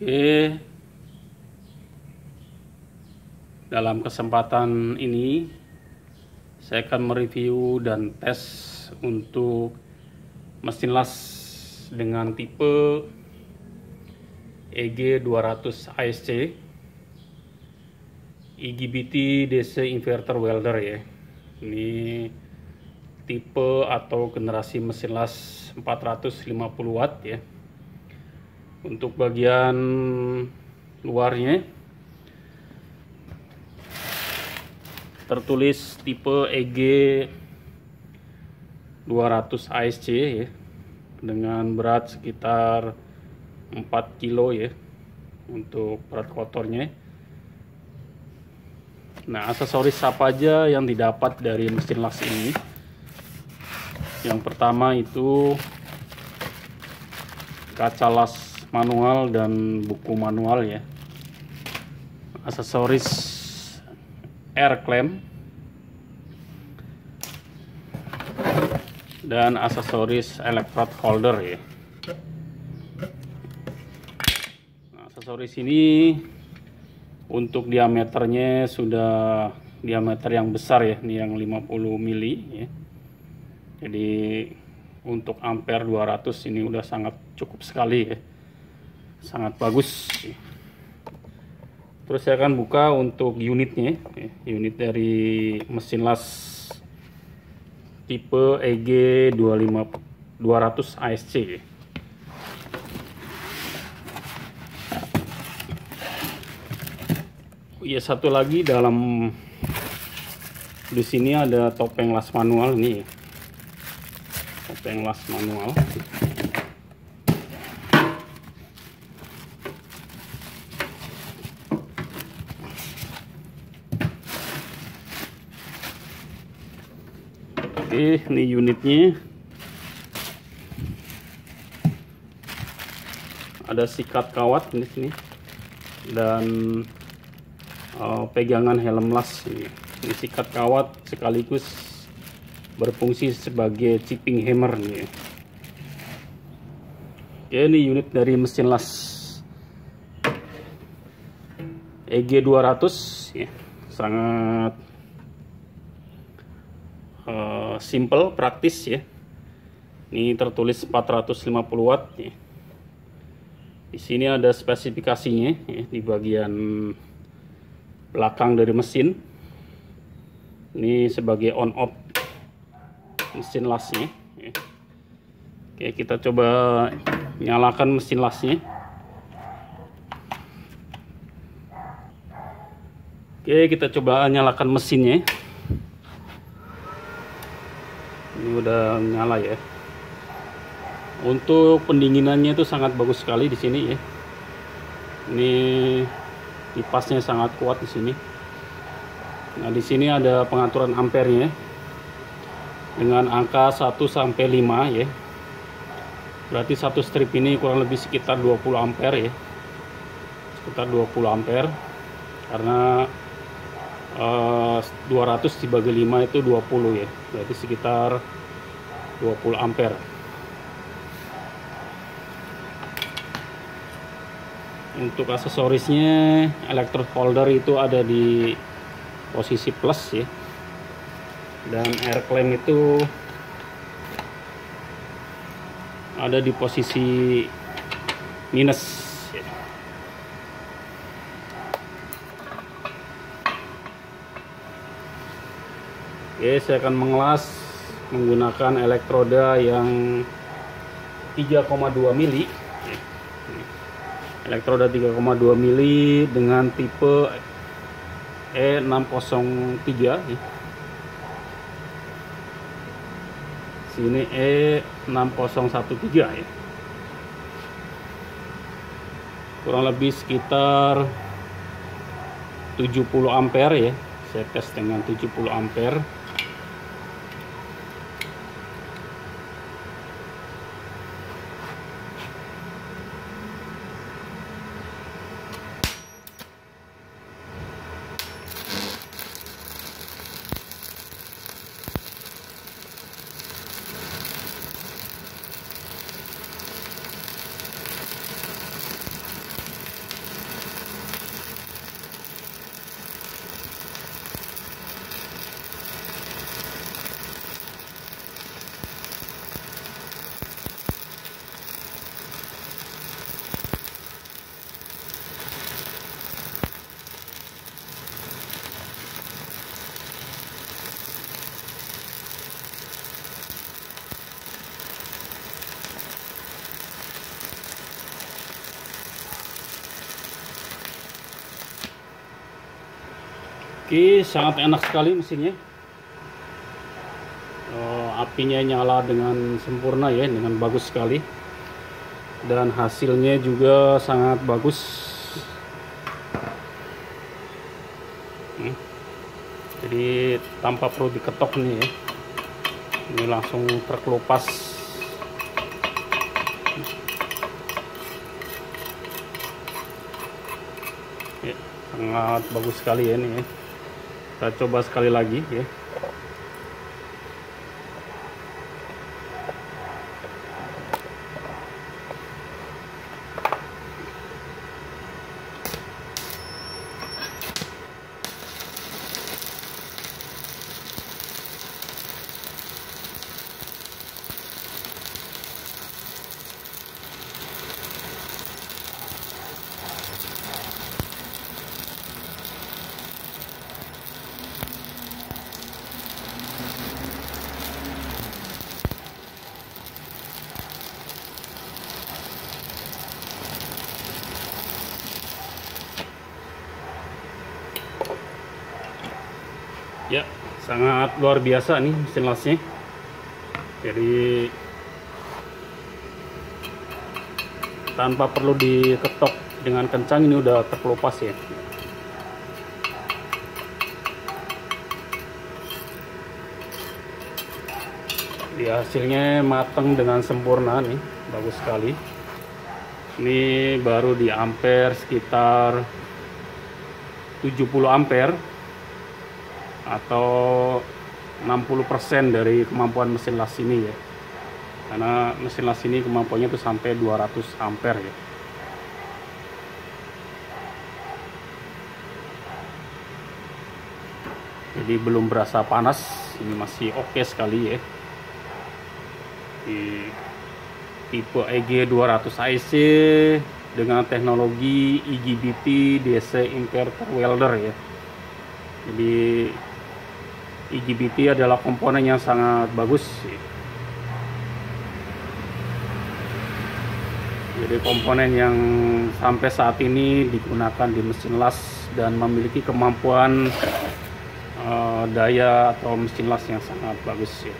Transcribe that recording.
Oke, dalam kesempatan ini saya akan mereview dan tes untuk mesin las dengan tipe EG200 ASC IGBT DC inverter welder ya. Ini tipe atau generasi mesin las 450 watt ya. Untuk bagian luarnya tertulis tipe EG200 ASC ya, dengan berat sekitar 4 kilo ya untuk berat kotornya. Nah, aksesoris apa aja yang didapat dari mesin las ini? Yang pertama itu kaca las manual dan buku manual ya. Aksesoris air clamp dan aksesoris electrode holder ya. Nah, aksesoris ini untuk diameternya sudah diameter yang besar ya, ini yang 50 mili ya. Jadi untuk ampere 200 ini udah sangat cukup sekali ya. Sangat bagus. Terus saya akan buka untuk unitnya ya. Unit dari mesin las tipe EG200 ASC ya. Ya, satu lagi di sini ada topeng las manual nih. Topeng las manual. Oke, ini unitnya. Ada sikat kawat di sini dan pegangan helm las ini. Ini sikat kawat sekaligus berfungsi sebagai chipping hammer nih. Oke, ini unit dari mesin las EG200 ya. Sangat simple, praktis ya. Ini tertulis 450 watt ya. Di sini ada spesifikasinya ya, di bagian belakang dari mesin. Ini sebagai on off mesin lasnya ya. Oke, kita coba nyalakan mesin lasnya. Oke, kita coba nyalakan mesinnya. Ini udah nyala ya. Untuk pendinginannya itu sangat bagus sekali di sini ya. Ini kipasnya sangat kuat di sini. Nah, di sini ada pengaturan ampernya dengan angka 1 sampai 5 ya. Berarti satu strip ini kurang lebih sekitar 20 ampere ya. Sekitar 20 ampere. Karena 200 dibagi 5 itu 20 ya. Berarti sekitar 20 ampere. Untuk aksesorisnya, electrode holder itu ada di posisi plus ya. Dan air clamp itu ada di posisi minus. Oke, saya akan mengelas menggunakan elektroda yang 3,2 mili. Elektroda 3,2 mili dengan tipe E603. Sini E6013 ya. Kurang lebih sekitar 70 ampere ya. Saya tes dengan 70 ampere. Ini sangat enak sekali mesinnya. Apinya nyala dengan sempurna ya, dengan bagus sekali, dan hasilnya juga sangat bagus. Jadi tanpa perlu diketok nih ya, ini langsung terkelupas. Ya, sangat bagus sekali ya ini ya. Kita coba sekali lagi ya. Ya, sangat luar biasa nih mesin lasnya. Jadi tanpa perlu diketok dengan kencang, ini udah terkelupas ya. Di hasilnya matang dengan sempurna nih, bagus sekali. Ini baru di ampere sekitar 70 ampere atau 60% dari kemampuan mesin las ini ya. Karena mesin las ini kemampuannya itu sampai 200 ampere ya. Jadi belum berasa panas, ini masih oke sekali ya. Di tipe EG200 IC dengan teknologi IGBT DC Inverter Welder ya. Jadi IGBT adalah komponen yang sangat bagus. Jadi komponen yang sampai saat ini digunakan di mesin las dan memiliki kemampuan daya atau mesin las yang sangat bagus ya.